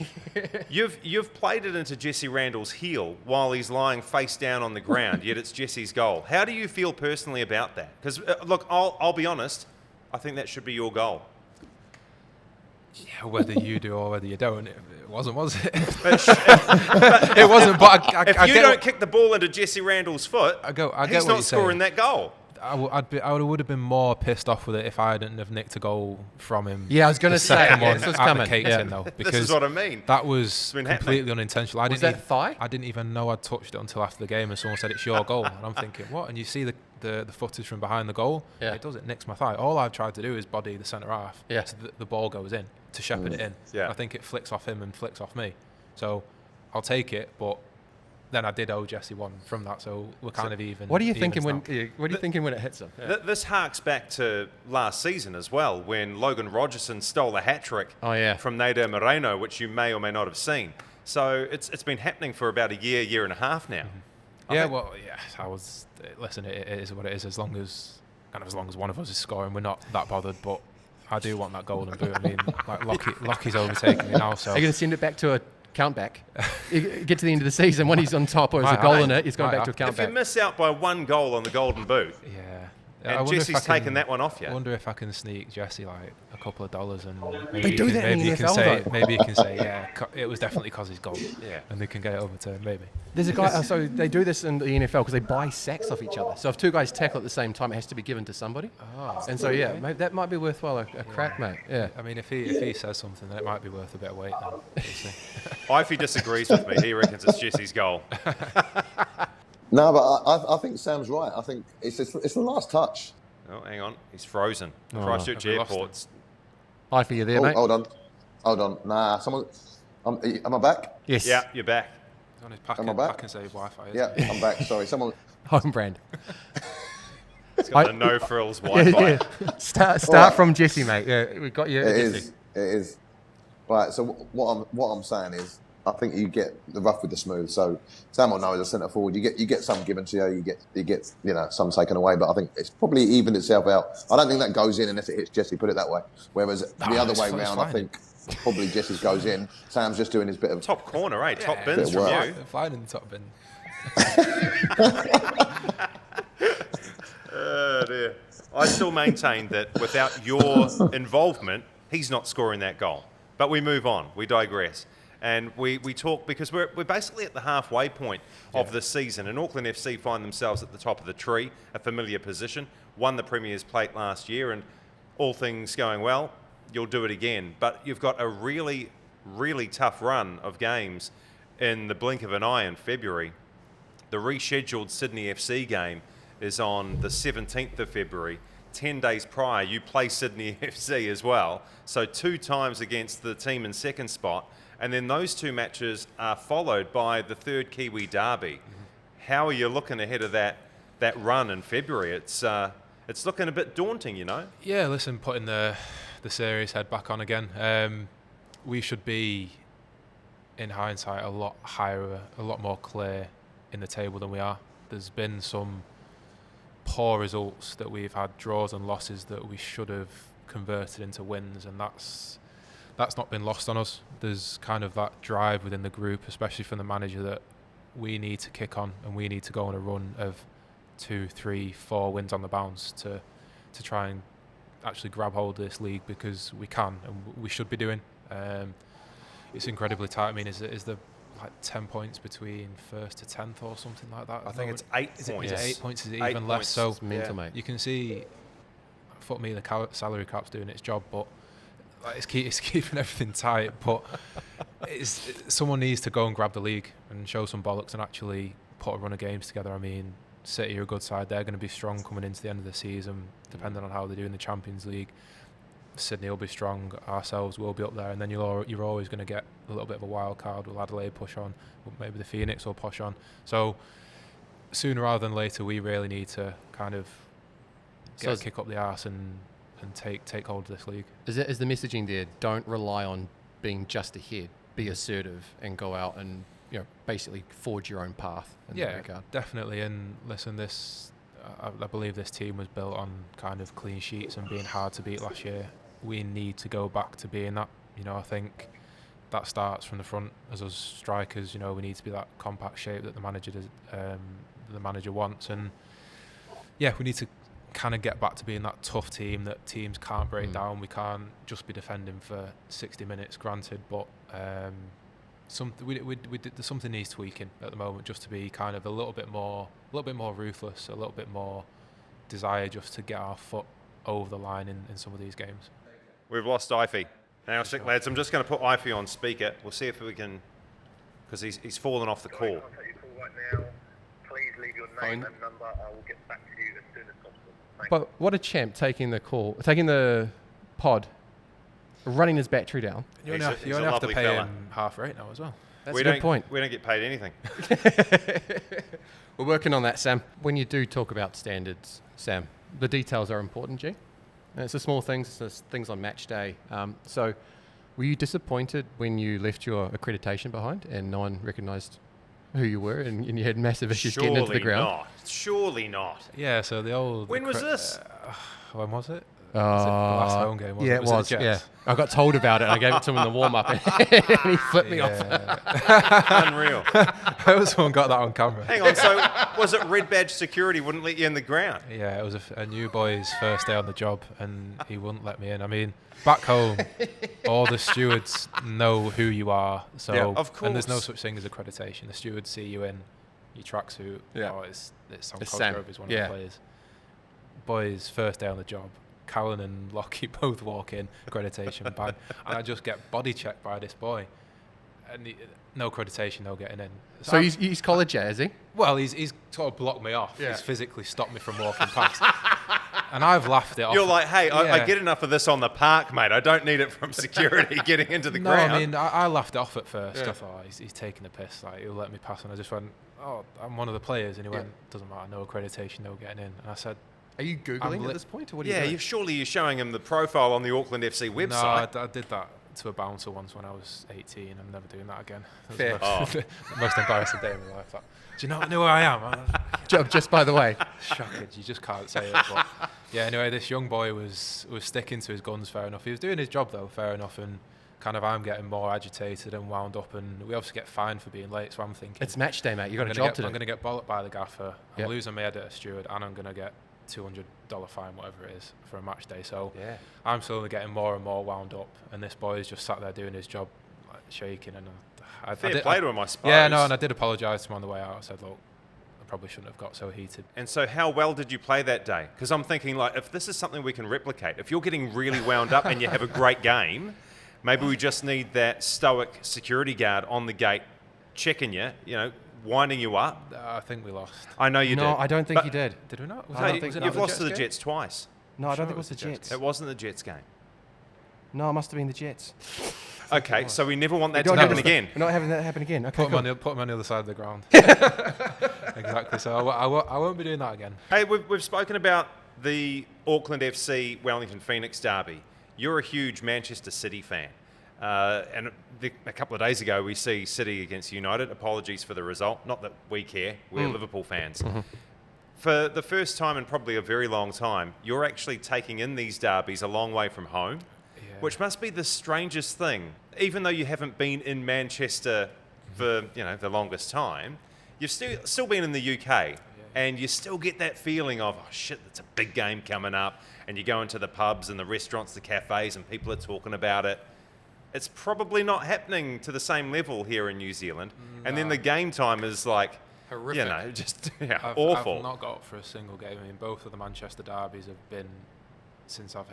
Speaker 2: You've played it into Jesse Randall's heel while he's lying face down on the ground, yet it's Jesse's goal. How do you feel personally about that? Because, look, I'll be honest, I think that should be your goal.
Speaker 5: Yeah, whether you do or whether you don't, it wasn't, was it? It wasn't. But
Speaker 2: if you don't kick the ball into Jesse Randall's foot, he's not scoring that goal.
Speaker 5: I would have been more pissed off with it if I didn't have nicked a goal from him.
Speaker 3: Yeah, I was going to say,
Speaker 5: second one
Speaker 3: this was
Speaker 5: at
Speaker 3: coming.
Speaker 5: the Cakes
Speaker 3: Yeah.
Speaker 5: in though, because
Speaker 2: This is what I mean.
Speaker 5: that was
Speaker 2: been
Speaker 5: completely
Speaker 2: happening.
Speaker 5: unintentional.
Speaker 3: Was that thigh?
Speaker 5: I didn't even know I'd touched it until after the game, and someone said it's your goal, and I'm thinking what? And you see the footage from behind the goal.
Speaker 3: Yeah.
Speaker 5: It does. It nicks my thigh. All I've tried to do is body the centre half.
Speaker 3: Yeah.
Speaker 5: So the ball goes in to shepherd it in.
Speaker 2: Yeah.
Speaker 5: I think it flicks off him and flicks off me. So I'll take it, but then I did owe Jesse one from that, so we're kind of even.
Speaker 3: What are you
Speaker 5: even
Speaker 3: thinking
Speaker 5: now.
Speaker 3: when it hits him? Yeah.
Speaker 2: This harks back to last season as well, when Logan Rogerson stole a hat-trick from Nader Moreno, which you may or may not have seen. So it's been happening for about a year and a half now.
Speaker 5: I was. Listen, it is what it is. As long as one of us is scoring, we're not that bothered. But I do want that golden boot. I mean, like Lockie's overtaking me now. So
Speaker 3: Are you going to send it back to a count back? You get to the end of the season when he's on top or there's a goal in it, he's going back to a count
Speaker 2: If
Speaker 3: back.
Speaker 2: you miss out by one goal on the golden boot,
Speaker 5: yeah.
Speaker 2: and Jesse's taken that one off you.
Speaker 5: I wonder if I can sneak Jesse like a couple of dollars, and maybe
Speaker 3: They do that in the
Speaker 5: you can
Speaker 3: NFL
Speaker 5: say
Speaker 3: though.
Speaker 5: maybe you can say it was definitely because he's goal.
Speaker 2: Yeah.
Speaker 5: And they can get it over to him, maybe.
Speaker 3: There's a guy, so they do this in the NFL because they buy sacks off each other. So if two guys tackle at the same time, it has to be given to somebody.
Speaker 5: Oh,
Speaker 3: And so, maybe that might be worthwhile a crack, mate. Yeah.
Speaker 5: I mean, if he says something, then it might be worth a bit of weight. Then we'll see.
Speaker 2: Ify disagrees with me. He reckons it's Jesse's goal.
Speaker 4: No, but I think Sam's right. I think it's the last touch.
Speaker 2: Oh, hang on. He's frozen.
Speaker 3: Oh.
Speaker 2: Christchurch
Speaker 5: Have we lost
Speaker 2: Airport's.
Speaker 3: Hi for you there, mate.
Speaker 4: Hold on. Nah, someone. Am I back?
Speaker 3: Yes.
Speaker 2: Yeah, you're back.
Speaker 5: He's on his
Speaker 4: Am I back?
Speaker 5: pack and save Wi-Fi. isn't
Speaker 4: Yeah,
Speaker 5: he?
Speaker 4: I'm back. Sorry, someone.
Speaker 3: Home brand.
Speaker 2: He's got the no frills Wi-Fi.
Speaker 3: Start
Speaker 4: Alright.
Speaker 3: from Jesse, mate. Yeah, we got you.
Speaker 4: It
Speaker 3: Jesse.
Speaker 4: is. It is. Right. So what I'm saying is, I think you get the rough with the smooth. So Sam will know as a centre forward, you get some given to you, you get some taken away. But I think it's probably evened itself out. I don't think that goes in unless it hits Jesse. Put it that way. Whereas the other way round, I think probably Jesse's goes in. Sam's just doing his bit of
Speaker 2: Top corner, eh? Top
Speaker 5: Yeah,
Speaker 2: bins
Speaker 4: bit of
Speaker 2: from
Speaker 4: work.
Speaker 2: you.
Speaker 5: Fine in the top bin.
Speaker 2: Oh, dear. I still maintain that without your involvement, he's not scoring that goal. But we move on. We digress. And we talk because we're basically at the halfway point of the season. And Auckland FC find themselves at the top of the tree, a familiar position. Won the Premier's Plate last year, and all things going well, you'll do it again. But you've got a really, really tough run of games in the blink of an eye in February. The rescheduled Sydney FC game is on the 17th of February. 10 days prior, you play Sydney FC as well. So 2 times against the team in second spot. And then those 2 matches are followed by the third Kiwi derby. How are you looking ahead of that run in February? It's looking a bit daunting, you know?
Speaker 5: Yeah, listen, putting the serious head back on again. We should be, in hindsight, a lot higher, a lot more clear in the table than we are. There's been some poor results that we've had, draws and losses that we should have converted into wins, and that's not been lost on us. There's kind of that drive within the group, especially from the manager, that we need to kick on and we need to go on a run of 2, 3, 4 wins on the bounce to try and actually grab hold of this league, because we can and we should be doing. It's incredibly tight. I mean, is there like 10 points between 1st to 10th or something like that?
Speaker 2: I think it's 8 points.
Speaker 5: Is it 8 points? Is it
Speaker 2: 8
Speaker 5: even less?
Speaker 2: points.
Speaker 5: So
Speaker 3: It's mental, mate.
Speaker 5: you can see, fuck me, the salary cap's doing its job, but like, it's keeping everything tight. But Someone needs to go and grab the league and show some bollocks and actually put a run of games together. I mean, City are a good side. They're going to be strong coming into the end of the season, depending on how they do in the Champions League. Sydney will be strong. Ourselves will be up there, and then you're always going to get a little bit of a wild card. Will Adelaide push on? Maybe the Phoenix will push on. So sooner rather than later, we really need to kind of kick up the arse and take hold of this league.
Speaker 3: Is the messaging there? Don't rely on being just ahead. Be assertive and go out and basically forge your own path. In that regard. Definitely.
Speaker 5: And listen, I believe this team was built on kind of clean sheets and being hard to beat last year. We need to go back to being that. I think that starts from the front as us strikers. We need to be that compact shape that the manager wants, and we need to kind of get back to being that tough team that teams can't break down. We can't just be defending for 60 minutes, granted, but something needs tweaking at the moment, just to be kind of a little bit more ruthless, a little bit more desire just to get our foot over the line in some of these games.
Speaker 2: We've lost Iffy. Now, lads, I'm just going to put Iffy on speaker. We'll see if we can, because he's fallen off the call.
Speaker 6: I'll take your call right now. Please leave your name and number. I will get back to you as soon as possible.
Speaker 3: But what a champ, taking the pod, running his battery down.
Speaker 5: You only have to pay him half rate now as well.
Speaker 3: That's a good point.
Speaker 2: We don't get paid anything.
Speaker 3: We're working on that, Sam. When you do talk about standards, Sam, the details are important, G. And it's the small things, it's the things on match day. So were you disappointed when you left your accreditation behind and no one recognised who you were and you had massive issues getting into the ground?
Speaker 2: Surely not.
Speaker 5: Yeah, so the old...
Speaker 2: When was this?
Speaker 5: When was it? Was it the last home game?
Speaker 3: Yeah, it was.
Speaker 5: Yeah,
Speaker 3: I got told about it. And I gave it to him in the warm-up, and he flipped me off.
Speaker 2: Unreal.
Speaker 5: I hope someone got that on camera.
Speaker 2: Hang on, so was it red badge security wouldn't let you in the ground?
Speaker 5: Yeah, it was a new boy's first day on the job, and he wouldn't let me in. I mean, back home, all the stewards know who you are. So,
Speaker 2: yeah, of course.
Speaker 5: And there's no such thing as accreditation. The stewards see you in your tracksuit.
Speaker 3: Yeah.
Speaker 5: Oh, it's Sam Cosgrove is one of the players. Boy's first day on the job. Callan and Lockie both walk in, accreditation bag, and I just get body checked by this boy, and no accreditation, no getting in.
Speaker 3: So he's collared you, is he?
Speaker 5: Well, he's sort of blocked me off. Yeah. He's physically stopped me from walking past, and I've laughed it off.
Speaker 2: You're like, hey, I get enough of this on the park, mate. I don't need it from security getting into the ground.
Speaker 5: No, I mean, I laughed it off at first. I thought, he's taking the piss. Like, he'll let me pass, and I just went, oh, I'm one of the players, and he went, doesn't matter, no accreditation, no getting in. And I said,
Speaker 3: are you Googling at this point, or what are you doing?
Speaker 2: Surely you're showing him the profile on the Auckland FC website.
Speaker 5: No, I did that to a bouncer once when I was 18. I'm never doing that again.
Speaker 3: Fair.
Speaker 5: The most embarrassing day of my life. That. Do you know who I am?
Speaker 3: Just by the way.
Speaker 5: Shocking. You just can't say it. But yeah, anyway, this young boy was sticking to his guns, fair enough. He was doing his job, though, fair enough. And kind of I'm getting more agitated and wound up. And we obviously get fined for being late. So I'm thinking...
Speaker 3: It's match day, mate. You've got a job to do.
Speaker 5: I'm going to get bollocked by the gaffer. I'm losing my head at a steward. And I'm going to get $200 fine, whatever it is, for a match day. So I'm slowly getting more and more wound up, and this boy is just sat there doing his job, like, shaking. And
Speaker 2: fair play to him, I suppose.
Speaker 5: Yeah, no, and I did apologise to him on the way out. I said, look, I probably shouldn't have got so heated.
Speaker 2: And so how well did you play that day? Because I'm thinking, like, if this is something we can replicate, if you're getting really wound up and you have a great game, maybe we just need that stoic security guard on the gate checking you, winding you up.
Speaker 5: I think we lost.
Speaker 2: I know you did.
Speaker 3: No, I don't think you did.
Speaker 5: Did we not?
Speaker 2: You've lost to the Jets twice.
Speaker 3: No, I don't think it was the Jets.
Speaker 2: It wasn't the Jets game.
Speaker 3: No, it must have been the Jets.
Speaker 2: Okay, so we never want that to happen again.
Speaker 3: We're not having that happen again. Okay,
Speaker 5: put him on the other side of the ground. Exactly. So I won't be doing that again.
Speaker 2: Hey, we've spoken about the Auckland FC Wellington Phoenix derby. You're a huge Manchester City fan. And a couple of days ago, we see City against United. Apologies for the result. Not that we care. We're Liverpool fans. Mm-hmm. For the first time in probably a very long time, you're actually taking in these derbies a long way from home, which must be the strangest thing. Even though you haven't been in Manchester for the longest time, you've still been in the UK, and you still get that feeling of, oh shit, it's a big game coming up, and you go into the pubs and the restaurants, the cafes, and people are talking about it. It's probably not happening to the same level here in New Zealand. No. And then the game time is like,
Speaker 5: horrific.
Speaker 2: Just awful.
Speaker 5: I've not got up for a single game. I mean, both of the Manchester derbies have been since I've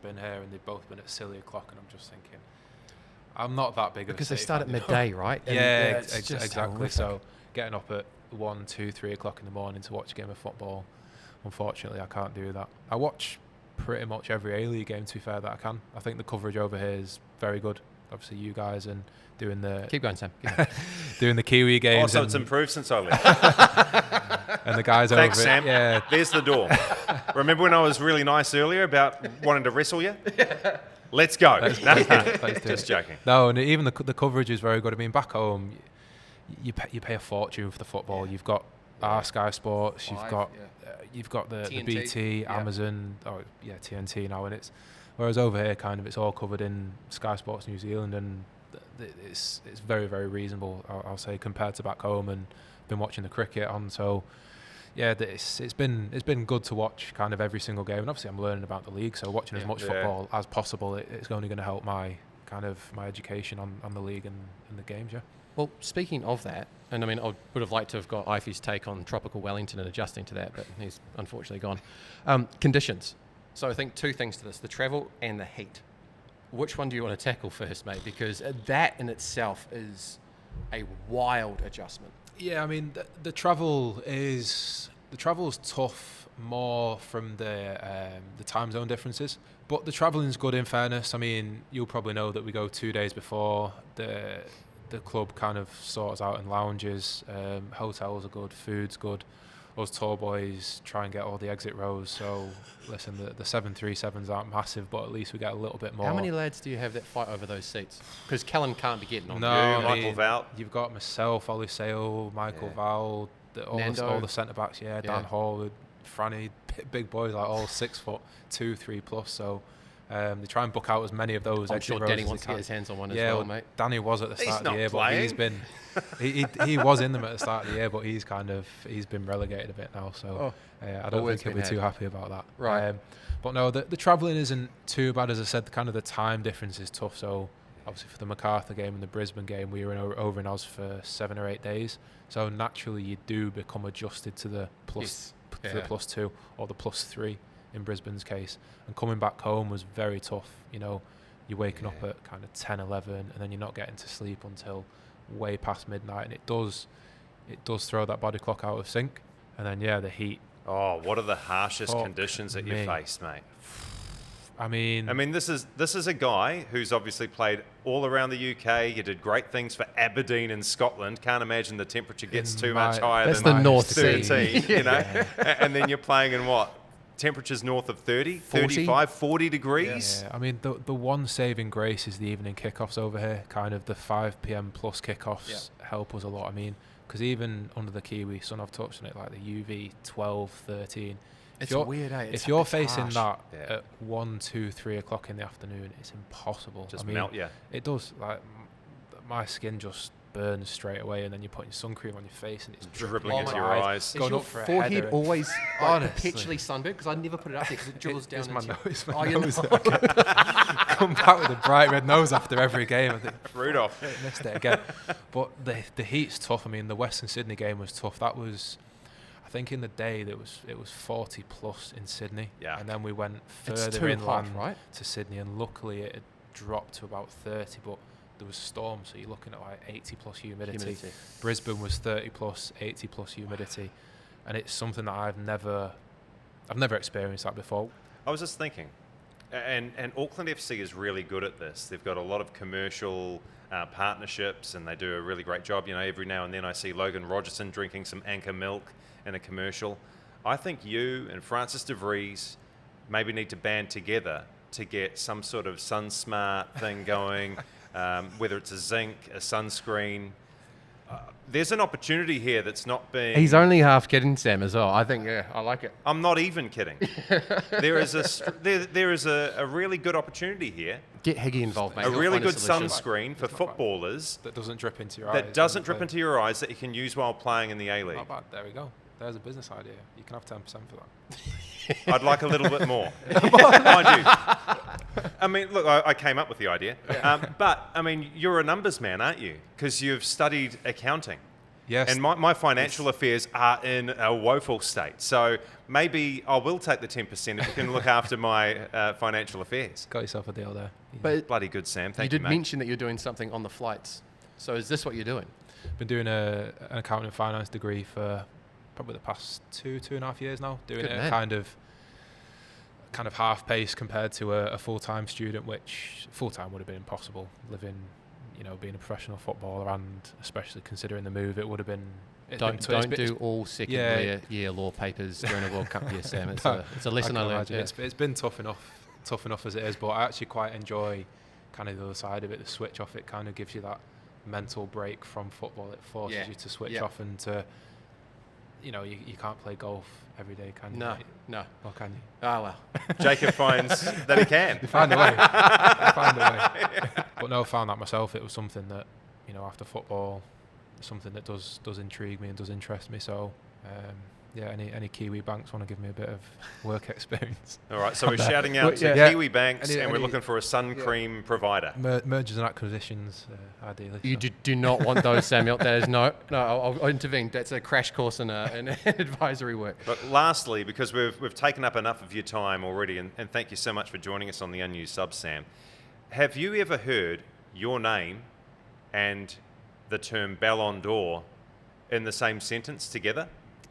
Speaker 5: been here, and they've both been at silly o'clock. And I'm just thinking, I'm not that big of a
Speaker 3: because they
Speaker 5: City
Speaker 3: start at
Speaker 5: fan.
Speaker 3: midday, right? And
Speaker 5: Yeah,
Speaker 3: it's just
Speaker 5: exactly.
Speaker 3: horrific.
Speaker 5: So getting up at 1, 2, 3 o'clock in the morning to watch a game of football, unfortunately, I can't do that. I watch pretty much every A-League game, to be fair, that I can. I think the coverage over here is very good. Obviously, you guys and doing the...
Speaker 3: Keep going, Sam. Keep going.
Speaker 5: doing the Kiwi games.
Speaker 2: Also,
Speaker 5: and,
Speaker 2: it's improved since I left.
Speaker 5: and the guys
Speaker 2: Thanks,
Speaker 5: over
Speaker 2: Sam.
Speaker 5: Yeah.
Speaker 2: There's the door. Remember when I was really nice earlier about wanting to wrestle you? Let's go.
Speaker 5: Let's do it.
Speaker 2: Just joking.
Speaker 5: No, and even the coverage is very good. I mean, back home, you pay a fortune for the football. You've got our Sky Sports. You've got the
Speaker 3: TNT,
Speaker 5: BT, Amazon. TNT now, and it's whereas over here, kind of, it's all covered in Sky Sports New Zealand, and it's very, very reasonable. I'll say compared to back home, and been watching the cricket on. So yeah, it's been good to watch kind of every single game, and obviously I'm learning about the league, so watching as much football as possible, it's only going to help my education on the league and the games. Yeah.
Speaker 3: Well, speaking of that, and I mean, I would have liked to have got Iffy's take on tropical Wellington and adjusting to that, but he's unfortunately gone. Conditions. So I think two things to this: the travel and the heat. Which one do you want to tackle first, mate? Because that in itself is a wild adjustment.
Speaker 5: Yeah, I mean the travel is tough more from the time zone differences, but the travelling is good. In fairness, I mean you'll probably know that we go 2 days before the club kind of sorts out in lounges. Hotels are good, food's good. Us tour boys try and get all the exit rows. So listen, the 737s aren't massive, but at least we get a little bit more.
Speaker 3: How many lads do you have that fight over those seats? Because Kellen can't be getting on.
Speaker 5: No,
Speaker 2: You, Michael Val.
Speaker 5: You've got myself, Ollie Sale, Michael Val, all the centre backs. Yeah, Dan Hall, Franny, big boys, like all 6 foot 2, 3 plus. So they try and book out as many of those.
Speaker 3: I'm sure Danny wants to get his hands on one as well, mate.
Speaker 5: Danny was at the start of the year,
Speaker 2: playing.
Speaker 5: but he's been he was in them at the start of the year, but he's been relegated a bit now. So I don't think he'll be too happy about that.
Speaker 3: Right.
Speaker 5: But no, the travelling isn't too bad. As I said, kind of the time difference is tough. So obviously for the MacArthur game and the Brisbane game, we were over in Oz for 7 or 8 days. So naturally, you do become adjusted to the +2 or the +3 in Brisbane's case. And coming back home was very tough. You know, you're waking up at kind of 10, 11, and then you're not getting to sleep until way past midnight, and it does throw that body clock out of sync. And then the heat.
Speaker 2: Oh, what are the harshest conditions that you face, mate?
Speaker 5: I mean,
Speaker 2: this is a guy who's obviously played all around the UK. He did great things for Aberdeen in Scotland. Can't imagine the temperature gets too much higher
Speaker 3: that's
Speaker 2: than
Speaker 3: the North
Speaker 2: 13,
Speaker 3: Sea.
Speaker 2: you know? And then you're playing in what? Temperatures north of 30, 35, 40 degrees.
Speaker 5: Yeah, I mean, the one saving grace is the evening kickoffs over here. Kind of the 5 p.m. plus kickoffs help us a lot. I mean, because even under the Kiwi sun, I've touched on it, like the UV 12, 13.
Speaker 3: It's weird, eh?
Speaker 5: If you're facing
Speaker 3: harsh.
Speaker 5: that at 1, 2, 3 o'clock in the afternoon, it's impossible.
Speaker 2: Just melt you.
Speaker 5: It does. Like my skin just burns straight away, and then you're putting your sun cream on your face, and it's
Speaker 2: dribbling into your eyes.
Speaker 3: Is
Speaker 5: Going
Speaker 3: your
Speaker 5: up for a
Speaker 3: forehead
Speaker 5: header.
Speaker 3: always
Speaker 5: Honestly.
Speaker 3: perpetually sunburned? Because I never put it up there because it dribbles down
Speaker 5: It's my
Speaker 3: into
Speaker 5: nose.
Speaker 3: Oh,
Speaker 5: My
Speaker 3: your
Speaker 5: nose.
Speaker 3: nose.
Speaker 5: Come back with a bright red nose after every game. I think
Speaker 2: Rudolph.
Speaker 5: missed it again. But the heat's tough. I mean, the Western Sydney game was tough. That was, I think, in the day it was 40 plus in Sydney.
Speaker 2: Yeah.
Speaker 5: And then we went
Speaker 3: It's
Speaker 5: further
Speaker 3: too
Speaker 5: inland
Speaker 3: hot, right?
Speaker 5: to Sydney, and luckily it had dropped to about 30. But there was storm, so you're looking at like 80 plus humidity. Brisbane was 30 plus, 80 plus humidity, and it's something that I've never experienced that before.
Speaker 2: I was just thinking, and Auckland FC is really good at this. They've got a lot of commercial partnerships, and they do a really great job. You know, every now and then I see Logan Rogerson drinking some Anchor milk in a commercial. I think you and Francis De Vries maybe need to band together to get some sort of SunSmart thing going, whether it's a zinc, a sunscreen. There's an opportunity here that's not being...
Speaker 3: He's only half kidding, Sam, as well. I think, I like it.
Speaker 2: I'm not even kidding. there is a really good opportunity here.
Speaker 3: Get Higgy involved, mate.
Speaker 2: A
Speaker 3: He'll
Speaker 2: really
Speaker 3: find
Speaker 2: good
Speaker 3: solution.
Speaker 2: sunscreen for footballers
Speaker 5: That doesn't drip into your eyes.
Speaker 2: that doesn't drip into your eyes that you can use while playing in the A-League.
Speaker 5: Not bad. There we go. There's a business idea. You can have 10% for that.
Speaker 2: I'd like a little bit more. Mind you. I mean, look, I came up with the idea. But, I mean, you're a numbers man, aren't you? Because you've studied accounting.
Speaker 5: Yes.
Speaker 2: And my financial affairs are in a woeful state. So maybe I will take the 10% if you can look after my financial affairs.
Speaker 5: Got yourself a deal there.
Speaker 3: But
Speaker 2: Bloody good, Sam. Thank
Speaker 3: you
Speaker 2: you,
Speaker 3: did
Speaker 2: mate.
Speaker 3: mention that you're doing something on the flights. So is this what you're doing?
Speaker 5: Been doing an accounting and finance degree for probably the past 2.5 years now. Doing
Speaker 3: Good
Speaker 5: it
Speaker 3: man.
Speaker 5: kind of half pace compared to a full-time student, which full-time would have been impossible. Living, being a professional footballer, and especially considering the move, it would have been.
Speaker 3: Don't do all second year law papers during a World Cup year, Sam. It's a lesson I learned. Yeah.
Speaker 5: It's been tough enough as it is, but I actually quite enjoy kind of the other side of it. The switch off, it kind of gives you that mental break from football. It forces you to switch off and to, you can't play golf every day, can you?
Speaker 3: No.
Speaker 5: Or can you?
Speaker 3: Oh, well.
Speaker 2: Jacob finds that he can.
Speaker 5: You find a way. But no, I found that myself. It was something that, after football, something that does intrigue me and does interest me. So, any Kiwi banks want to give me a bit of work experience.
Speaker 2: All right, so we're shouting out to Kiwi banks, and we're looking for a sun cream provider.
Speaker 5: Mergers and acquisitions, ideally.
Speaker 3: You do not want those, Samuel. That is no. I'll intervene. That's a crash course in advisory work.
Speaker 2: But lastly, because we've taken up enough of your time already, and thank you so much for joining us on the Unused Subs, Sam. Have you ever heard your name and the term Ballon d'Or in the same sentence together?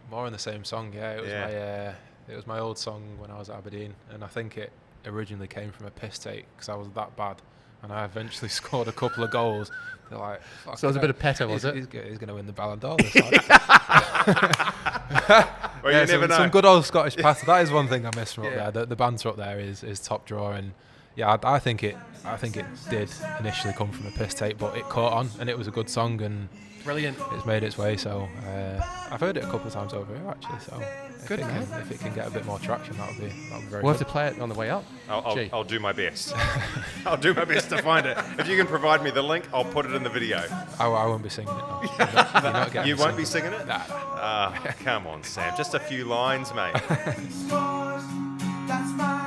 Speaker 5: More in the same song, yeah. It was my old song when I was at Aberdeen, and I think it originally came from a piss take because I was that bad, and I eventually scored a couple of goals. They're like,
Speaker 3: so it was a bit of petter, was it?
Speaker 5: He's going to win the Ballon d'Or this time.
Speaker 2: Well, you never know.
Speaker 5: Some good old Scottish patter. That is one thing I miss from up there. The banter up there is top drawer, and I think it did initially come from a piss take, but it caught on, and it was a good song, and
Speaker 3: brilliant.
Speaker 5: It's made its way. So I've heard it a couple of times over here actually. So
Speaker 3: good,
Speaker 5: if it can get a bit more traction, that'll be very.
Speaker 3: We'll
Speaker 5: good.
Speaker 3: have to play it on the way up.
Speaker 2: I'll do my best. I'll do my best to find it. If you can provide me the link, I'll put it in the video.
Speaker 5: I won't be singing it. No. You're not getting
Speaker 2: You
Speaker 5: me
Speaker 2: won't be
Speaker 5: singing
Speaker 2: singing it?
Speaker 5: Nah.
Speaker 2: Come on, Sam. Just a few lines, mate.
Speaker 7: That's my